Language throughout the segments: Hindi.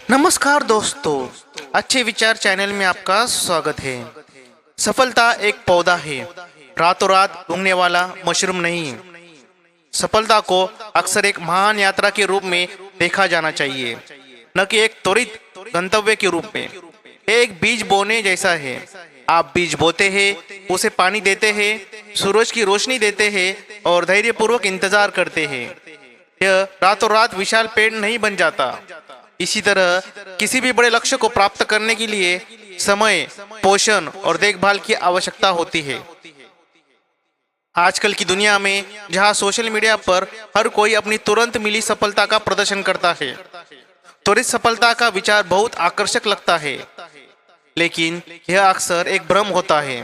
नमस्कार दोस्तों, अच्छे विचार चैनल में आपका स्वागत है। सफलता एक पौधा है, रातों रात उगने वाला मशरूम नहीं। सफलता को अक्सर एक महान यात्रा के रूप में देखा जाना चाहिए, न कि एक त्वरित गंतव्य के रूप में। एक बीज बोने जैसा है। आप बीज बोते हैं, उसे पानी देते हैं, सूरज की रोशनी देते हैं और धैर्यपूर्वक इंतजार करते हैं। यह रातों रात विशाल पेड़ नहीं बन जाता। इसी तरह किसी भी बड़े लक्ष्य को प्राप्त करने के लिए समय, पोषण और देखभाल की आवश्यकता होती है। आजकल की दुनिया में जहां सोशल मीडिया पर हर कोई अपनी तुरंत मिली सफलता का प्रदर्शन करता है, त्वरित सफलता का विचार बहुत आकर्षक लगता है, लेकिन यह अक्सर एक भ्रम होता है।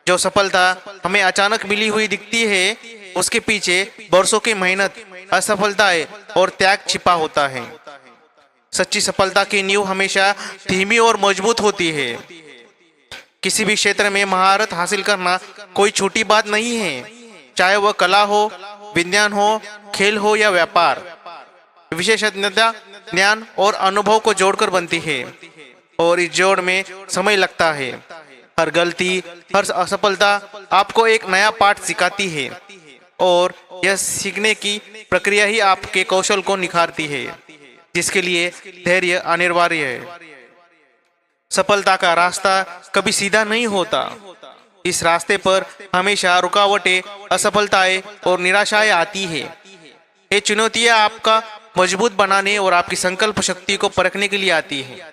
जो सफलता हमें अचानक मिली हुई दिखती है, उसके पीछे वर्षों की मेहनत, असफलताएं और त्याग छिपा होता है। सच्ची सफलता की नींव हमेशा धीमी और मजबूत होती है। किसी भी क्षेत्र में महारत हासिल करना कोई छोटी बात नहीं है, चाहे वह कला हो, विज्ञान हो, खेल हो या व्यापार। विशेषज्ञता ज्ञान और अनुभव को जोड़कर बनती है, और इस जोड़ में समय लगता है। हर गलती, हर असफलता आपको एक नया पाठ सिखाती है, और यह सीखने की प्रक्रिया ही आपके कौशल को निखारती है, जिसके लिए धैर्य अनिवार्य है। सफलता का रास्ता कभी सीधा नहीं होता। इस रास्ते पर हमेशा रुकावटें, असफलताएं और निराशाएं आती है। ये चुनौतियां आपका मजबूत बनाने और आपकी संकल्प शक्ति को परखने के लिए आती है।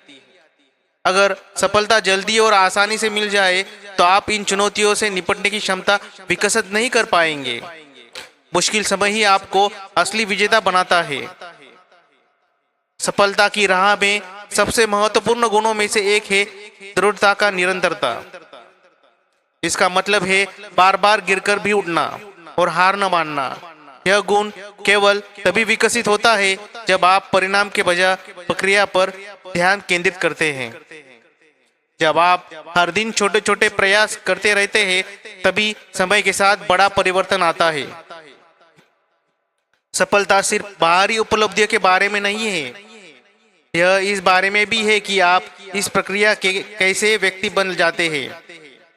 अगर सफलता जल्दी और आसानी से मिल जाए तो आप इन चुनौतियों से निपटने की क्षमता विकसित नहीं कर पाएंगे। मुश्किल समय ही आपको असली विजेता बनाता है। सफलता की राह में सबसे महत्वपूर्ण गुणों में से एक है दृढ़ता का निरंतरता। इसका मतलब है बार बार गिरकर भी उठना और हार न मानना। यह गुण केवल तभी विकसित होता है जब आप परिणाम के बजाय प्रक्रिया पर ध्यान केंद्रित करते हैं। जब आप हर दिन छोटे छोटे प्रयास करते रहते हैं, तभी समय के साथ बड़ा परिवर्तन आता है। सफलता सिर्फ बाहरी उपलब्धियों के बारे में नहीं है, यह इस बारे में भी है कि आप इस प्रक्रिया के कैसे व्यक्ति बन जाते हैं।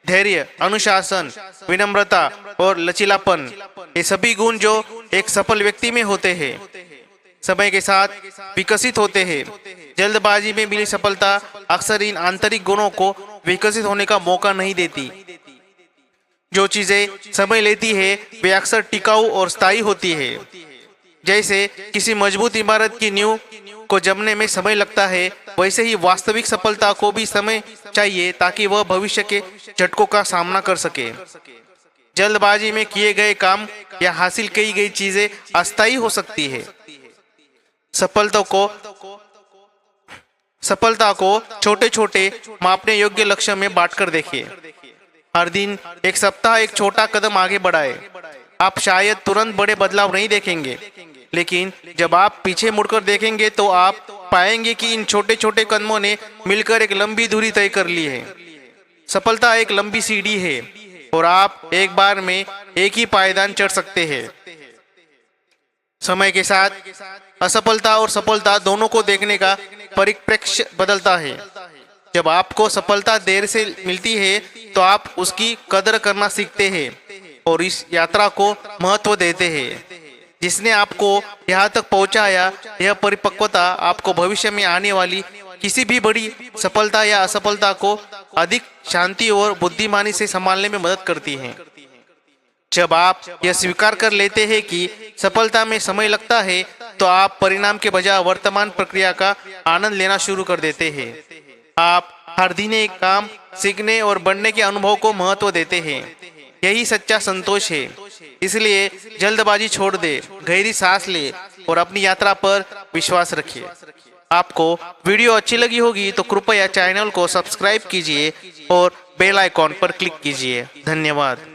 धैर्य, अनुशासन, विनम्रता और लचीलापन, ये सभी गुण जो एक सफल व्यक्ति में होते हैं, समय के साथ विकसित होते हैं। जल्दबाजी में मिली सफलता अक्सर इन आंतरिक गुणों को विकसित होने का मौका नहीं देती। जो चीजें समय लेती है वे अक्सर टिकाऊ और स्थायी होती है। जैसे किसी मजबूत इमारत की नींव को जमने में समय लगता है, वैसे ही वास्तविक सफलता को भी समय चाहिए ताकि वह भविष्य के झटकों का सामना कर सके। जल्दबाजी में किए गए काम या हासिल की गई चीजें अस्थायी हो सकती है। सफलता को छोटे छोटे मापने योग्य लक्ष्य में बांटकर देखिए। हर दिन, एक सप्ताह एक छोटा कदम आगे बढ़ाए। आप शायद तुरंत बड़े बदलाव नहीं देखेंगे, लेकिन जब आप पीछे मुड़कर देखेंगे तो आप पाएंगे कि इन छोटे छोटे कदमों ने मिलकर एक लंबी दूरी तय कर ली है। सफलता एक लंबी सीढ़ी है, और आप एक बार में एक ही पायदान चढ़ सकते हैं। समय के साथ असफलता और सफलता दोनों को देखने का परिप्रेक्ष्य बदलता है। जब आपको सफलता देर से मिलती है तो आप उसकी कदर करना सीखते हैं और इस यात्रा को महत्व देते हैं जिसने आपको यहाँ तक पहुँचाया। यह परिपक्वता आपको भविष्य में आने वाली किसी भी बड़ी सफलता या असफलता को अधिक शांति और बुद्धिमानी से संभालने में मदद करती है। जब आप यह स्वीकार कर लेते हैं कि सफलता में समय लगता है, तो आप परिणाम के बजाय वर्तमान प्रक्रिया का आनंद लेना शुरू कर देते हैं। आप हर दिन एक काम सीखने और बढ़ने के अनुभव को महत्व देते हैं। यही सच्चा संतोष है। इसलिए जल्दबाजी छोड़ दे, गहरी सांस ले और अपनी यात्रा पर विश्वास रखिए। आपको वीडियो अच्छी लगी होगी तो कृपया चैनल को सब्सक्राइब कीजिए और बेल आइकॉन पर क्लिक कीजिए। धन्यवाद।